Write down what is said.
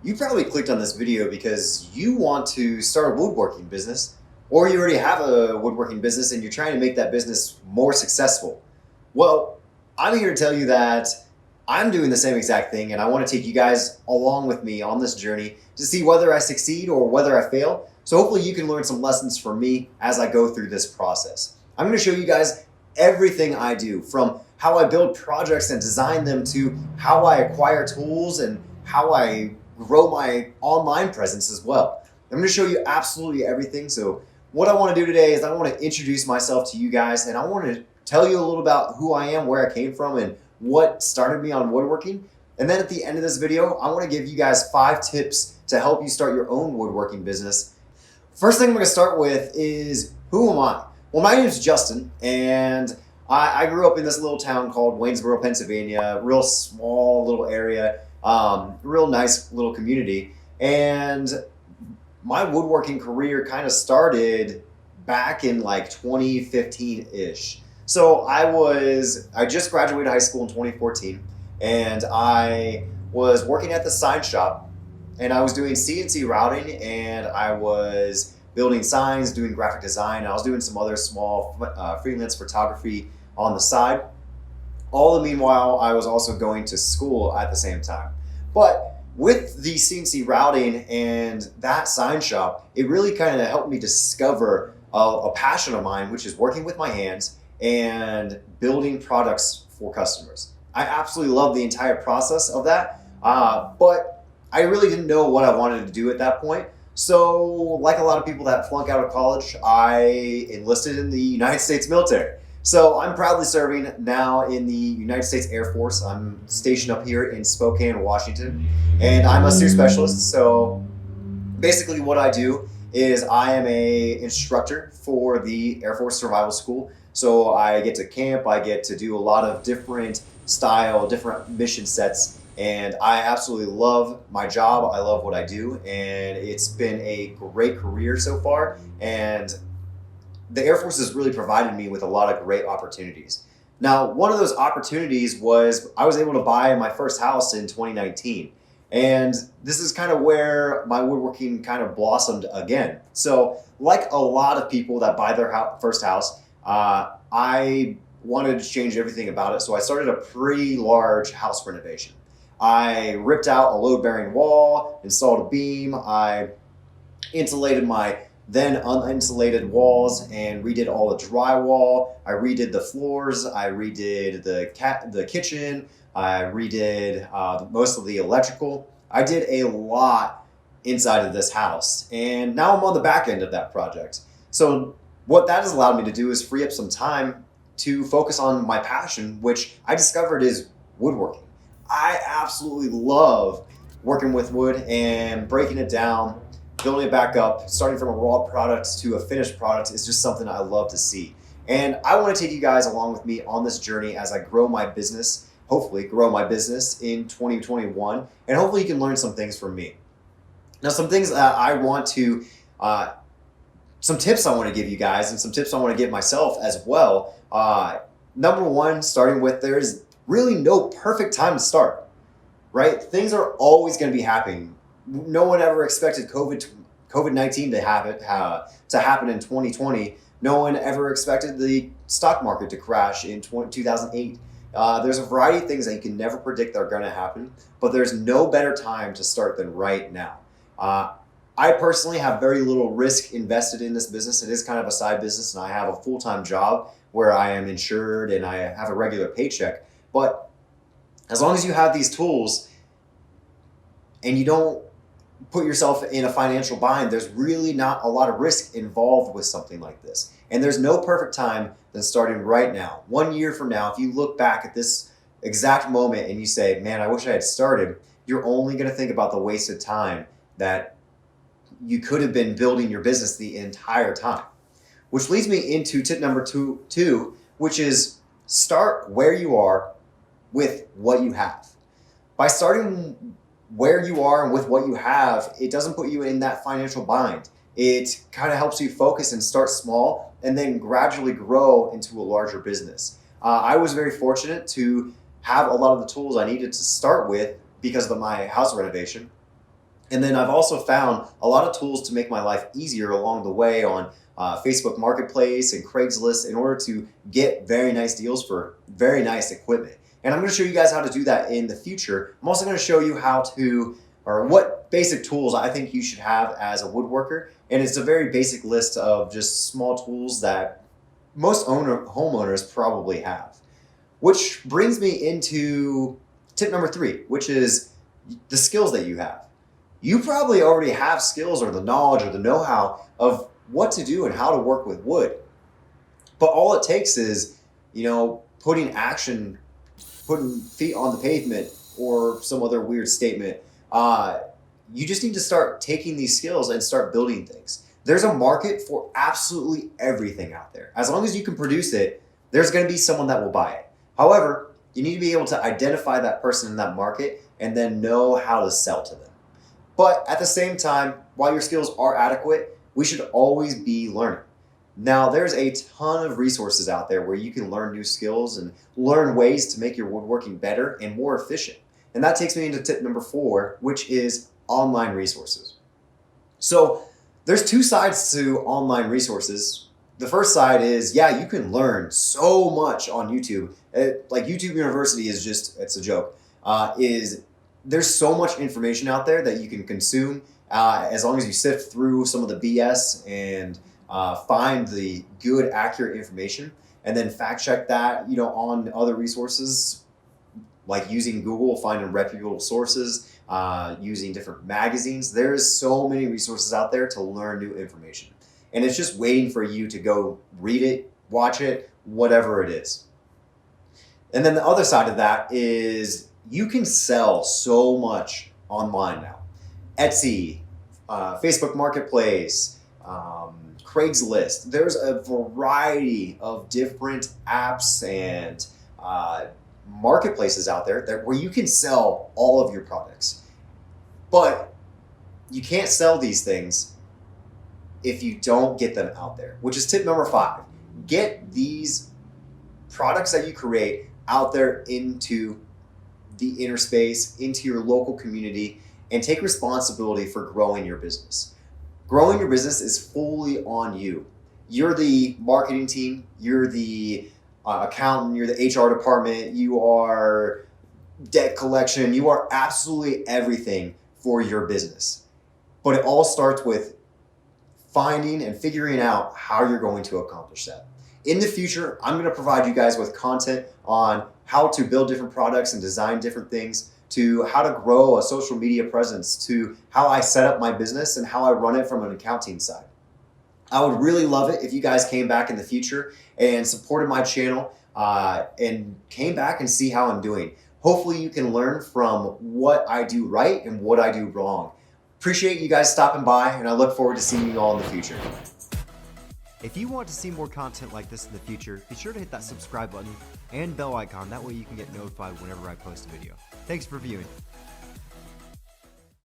You probably clicked on this video because you want to start a woodworking business, or you already have a woodworking business and you're trying to make that business more successful. Well, I'm here to tell you that I'm doing the same exact thing, and I want to take you guys along with me on this journey to see whether I succeed or whether I fail. So hopefully you can learn some lessons from me as I go through this process. I'm going to show you guys everything I do, from how I build projects and design them to how I acquire tools and how I grow my online presence as well. I'm going to show you absolutely everything. So what I want to do today is I want to introduce myself to you guys, and I want to tell you a little about who I am, where I came from, and what started me on woodworking. And then at the end of this video, I want to give you guys 5 tips to help you start your own woodworking business. First thing I'm going to start with is, who am I? Well, my name is Justin, and I grew up in this little town called Waynesboro, Pennsylvania, real small little area, real nice little community. And my woodworking career kind of started back in like 2015-ish. So I just graduated high school in 2014, and I was working at the sign shop, and I was doing CNC routing, and I was building signs, doing graphic design. I was doing some other small freelance photography on the side. All the meanwhile, I was also going to school at the same time. But with the CNC routing and that sign shop, it really kind of helped me discover a passion of mine, which is working with my hands and building products for customers. I absolutely love the entire process of that, but I really didn't know what I wanted to do at that point. So, like a lot of people that flunk out of college, I enlisted in the United States military. So I'm proudly serving now in the United States Air Force. I'm stationed up here in Spokane, Washington, and I'm a SEER specialist. So basically what I do is I am a instructor for the Air Force Survival School. So I get to camp, I get to do a lot of different different mission sets, and I absolutely love my job. I love what I do, and it's been a great career so far. And the Air Force has really provided me with a lot of great opportunities. Now, one of those opportunities was I was able to buy my first house in 2019. And this is kind of where my woodworking kind of blossomed again. So like a lot of people that buy their first house, I wanted to change everything about it. So I started a pretty large house renovation. I ripped out a load-bearing wall, installed a beam, I insulated my then uninsulated walls and redid all the drywall. I redid the floors. I redid the kitchen. I redid most of the electrical. I did a lot inside of this house, and now I'm on the back end of that project. So what that has allowed me to do is free up some time to focus on my passion, which I discovered is woodworking. I absolutely love working with wood and breaking it down, building it back up, starting from a raw product to a finished product is just something I love to see. And I want to take you guys along with me on this journey as I grow my business, hopefully grow my business in 2021, and hopefully you can learn some things from me. Now, some things that I want to, some tips I want to give you guys, and some tips I want to give myself as well. Number one, starting with, there is really no perfect time to start, right? Things are always going to be happening. No one ever expected COVID-19 to happen in 2020. No one ever expected the stock market to crash in 2008. There's a variety of things that you can never predict that are going to happen, but there's no better time to start than right now. I personally have very little risk invested in this business. It is kind of a side business, and I have a full-time job where I am insured and I have a regular paycheck. But as long as you have these tools and you don't put yourself in a financial bind, there's really not a lot of risk involved with something like this. And there's no perfect time than starting right now. 1 year from now, if you look back at this exact moment and you say, man, I wish I had started, you're only going to think about the wasted time that you could have been building your business the entire time. Which leads me into tip number two, which is start where you are with what you have. By starting where you are and with what you have, it doesn't put you in that financial bind. It kind of helps you focus and start small and then gradually grow into a larger business. I was very fortunate to have a lot of the tools I needed to start with because of my house renovation. And then I've also found a lot of tools to make my life easier along the way on Facebook Marketplace and Craigslist in order to get very nice deals for very nice equipment. And I'm going to show you guys how to do that in the future. I'm also going to show you how to, or what basic tools I think you should have as a woodworker. And it's a very basic list of just small tools that most homeowners probably have. Which brings me into tip number 3, which is the skills that you have. You probably already have skills or the knowledge or the know-how of what to do and how to work with wood. But all it takes is, putting feet on the pavement, or some other weird statement. You just need to start taking these skills and start building things. There's a market for absolutely everything out there. As long as you can produce it, there's going to be someone that will buy it. However, you need to be able to identify that person in that market and then know how to sell to them. But at the same time, while your skills are adequate, we should always be learning. Now, there's a ton of resources out there where you can learn new skills and learn ways to make your woodworking better and more efficient. And that takes me into tip number 4, which is online resources. So there's 2 sides to online resources. The first side is, you can learn so much on YouTube. Like YouTube University is it's a joke. There's so much information out there that you can consume as long as you sift through some of the BS and find the good, accurate information, and then fact check that, on other resources, like using Google, finding reputable sources, using different magazines. There's so many resources out there to learn new information. And it's just waiting for you to go read it, watch it, whatever it is. And then the other side of that is you can sell so much online now. Etsy, Facebook Marketplace, Craigslist. There's a variety of different apps and marketplaces out there where you can sell all of your products. But you can't sell these things if you don't get them out there, which is tip number 5. Get these products that you create out there into the inner space, into your local community, and take responsibility for growing your business. Growing your business is fully on you. You're the marketing team, you're the accountant, you're the HR department, you are debt collection, you are absolutely everything for your business. But it all starts with finding and figuring out how you're going to accomplish that. In the future, I'm going to provide you guys with content on how to build different products and design different things, to how to grow a social media presence, to how I set up my business and how I run it from an accounting side. I would really love it if you guys came back in the future and supported my channel and came back and see how I'm doing. Hopefully you can learn from what I do right and what I do wrong. Appreciate you guys stopping by, and I look forward to seeing you all in the future. If you want to see more content like this in the future, be sure to hit that subscribe button and bell icon. That way you can get notified whenever I post a video. Thanks for viewing.